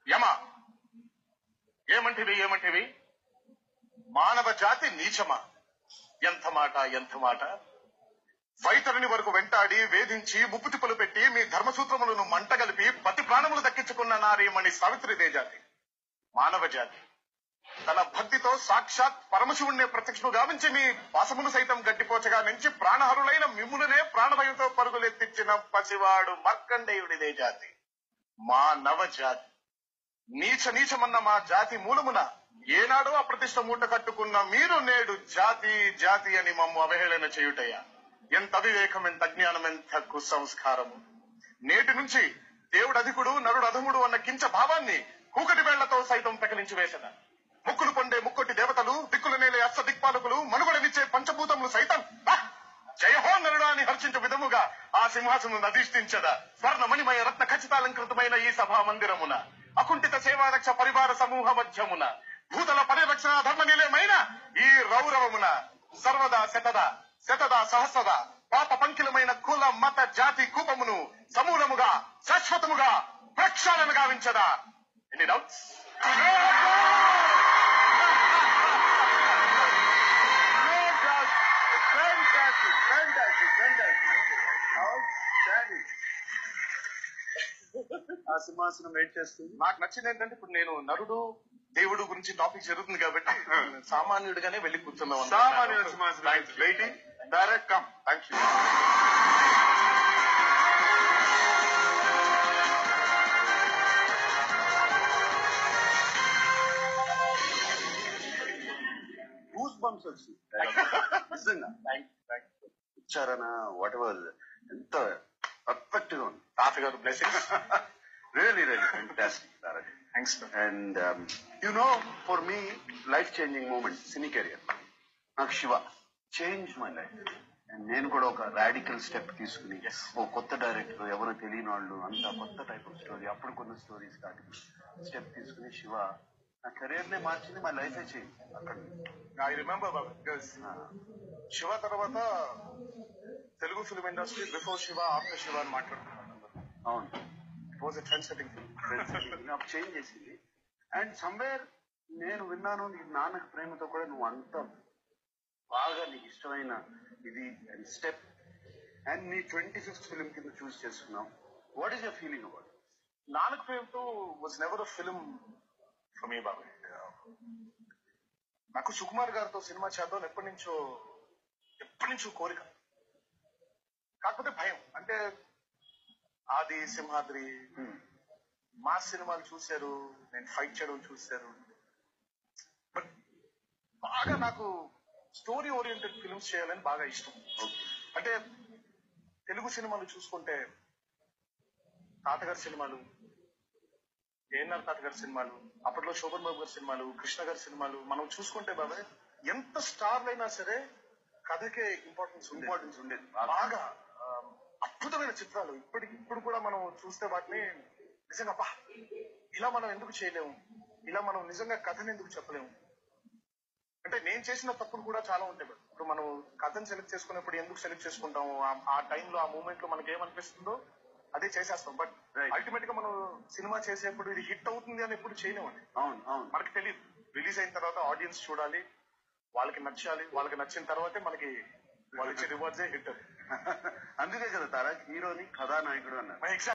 యమా ఏమంటివి మానవ జాతి నీచమా? ఎంత మాట వైతరుని వరకు వెంటాడి వేధించి ముప్పుతిప్పులు పెట్టి మీ ధర్మసూత్రములను మంటగలిపి పతి ప్రాణములు దక్కించుకున్న నారీమణి సావిత్రిదే జాతి మానవ జాతి. తన భక్తితో సాక్షాత్ పరమశివుణ్ణి ప్రత్యక్షము గావించి మీ వాసమును సైతం గడ్డిపోచగా నుంచి ప్రాణహరులైన మిమ్ములనే ప్రాణభయంతో పరుగులెత్తించిన పసివాడు మార్కండేయుడిదే జాతి మానవ జాతి. నీచమన్న మా జాతి మూలమున ఏనాడో అప్రతిష్ట మూట కట్టుకున్న మీరు నేడు జాతి అని మమ్ము అవహేళన చేయుటయ్యా. ఎంత అవివేకం, ఎంత అజ్ఞానం, ఎంత కుసంస్కారము. నేటి నుంచి దేవుడు అధికుడు నరుడు అధముడు అన్న కించ భావాన్ని కూకటి వేళ్లతో సైతం పెకలించి వేసద. ముక్కులు పొండే ముక్కొట్టి దేవతలు, దిక్కులు నేలే అష్ట దిక్పాలకులు, మనుగడనిచ్చే పంచభూతములు సైతం జయహో నరుడా అని హర్షించే విధముగా ఆ సింహాసనం అధిష్ఠించదా. స్వర్ణ మణిమయ రత్న ఖచ్చితాలంకృతమైన ఈ సభా మందిరమున అకుంఠిత సేవారక్ష పరివార సమూహ మధ్యమున భూతల పరిరక్షణ ధర్మ నిలయమైన ఈ రౌరవమున సర్వదా శతదా సహస్రదా పాప పంకిలమైన కుల మత జాతి కూపమును సమూలముగా శాశ్వతముగా ప్రక్షాళన గావించదా. ఎన్ని డౌట్స్? ఆ సింహాసనం వెయిట్ చేస్తుంది. నాకు నచ్చింది ఏంటంటే ఇప్పుడు నేను నరుడు దేవుడు గురించి టాపిక్ జరుగుతుంది కాబట్టి సామాన్యుడిగానే వెళ్ళి కూర్చున్నాం. సామాన్యుడు సింహాసనం waiting direct come. Thank you. Goose bumps వచ్చి నిజంగా ఉచ్చారణ వాట్ ఎవర్ ఎంత పర్ఫెక్ట్ గా ఉంది. తాతగారు blessings. Really fantastic, Tarak. Thanks, sir. And for me, life-changing moment, cine career. నాకు Shiva change my life. And నేను కూడా ఒక రాడికల్ స్టెప్ తీసుకుని ఓ కొత్త డైరెక్టర్, ఎవరో తెలియని వాళ్ళు, అంతా కొత్త టైప్ ఆఫ్ స్టోరీ, అప్పుడు కొన్ని స్టోరీస్ కాదు స్టెప్ తీసుకుని శివ నా కెరీర్ నే మార్చింది, మై లైఫ్ చేంజ్ అక్కడ. ఐ రిమెంబర్ బికాస్ శివ తర్వాత Telugu film industry before Shiva after Shiva అని మాట్లాడుతున్నాను. అవును, వాజ్ ఎ ట్రెండ్ సెట్టింగ్ నాకు చేంజ్ చేసింది. అండ్ సమ్వేర్ నేను విన్నాను నీ నాన్నకు ప్రేమతో కూడా నువ్వు అంత బాగా నీకు ఇష్టమైన ఇది అండ్ స్టెప్ అండ్ నీ 25th ఫిలిం కింద చూస్ చేసుకున్నావు. What is your feeling about? నానక్ ప్రేమతో was never a film for me బాబాయ్. నాకు సుకుమార్ గారితో సినిమా చేద్దాం ఎప్పటి నుంచో కోరిక. కాకపోతే భయం. అంటే ఆది, సింహాద్రి, మా సినిమాలు చూశారు, నేను ఫైట్ చేయడం చూశారు. బట్ బాగా నాకు స్టోరీ ఓరియంటెడ్ ఫిల్మ్స్ చేయాలని బాగా ఇష్టం. అంటే తెలుగు సినిమాలు చూసుకుంటే తాతగారి సినిమాలు, ఏఎన్ఆర్ తాతగారి సినిమాలు, అప్పట్లో శోభన్ బాబు గారి సినిమాలు, కృష్ణ గారి సినిమాలు మనం చూసుకుంటే బాబాయ్ ఎంత స్టార్లు అయినా సరే కథకే ఇంపార్టెన్స్ ఉండేది. బాగా అద్భుతమైన చిత్రాలు. ఇప్పుడు కూడా మనం చూస్తే వాటిని నిజంగా ఇలా మనం ఎందుకు చేయలేము, ఇలా మనం నిజంగా కథను ఎందుకు చెప్పలేము. అంటే నేను చేసిన తప్పులు కూడా చాలా ఉంటాయి. ఇప్పుడు మనం కథను సెలెక్ట్ చేసుకున్నప్పుడు ఎందుకు సెలెక్ట్ చేసుకుంటాము, ఆ టైంలో ఆ మూమెంట్ లో మనకి ఏమనిపిస్తుందో అదే చేసేస్తాం. బట్ అల్టిమేట్ గా మనం సినిమా చేసేప్పుడు ఇది హిట్ అవుతుంది అని ఎప్పుడు చేయలేమండి. మనకి తెలియదు. రిలీజ్ అయిన తర్వాత ఆడియన్స్ చూడాలి, వాళ్ళకి నచ్చాలి, వాళ్ళకి నచ్చిన తర్వాతే మనకి వాళ్ళు ఇచ్చే రివార్డ్సే హిట్. అందుకే కదా తారక్ హీరోని కథానాయకుడు అన్నారు.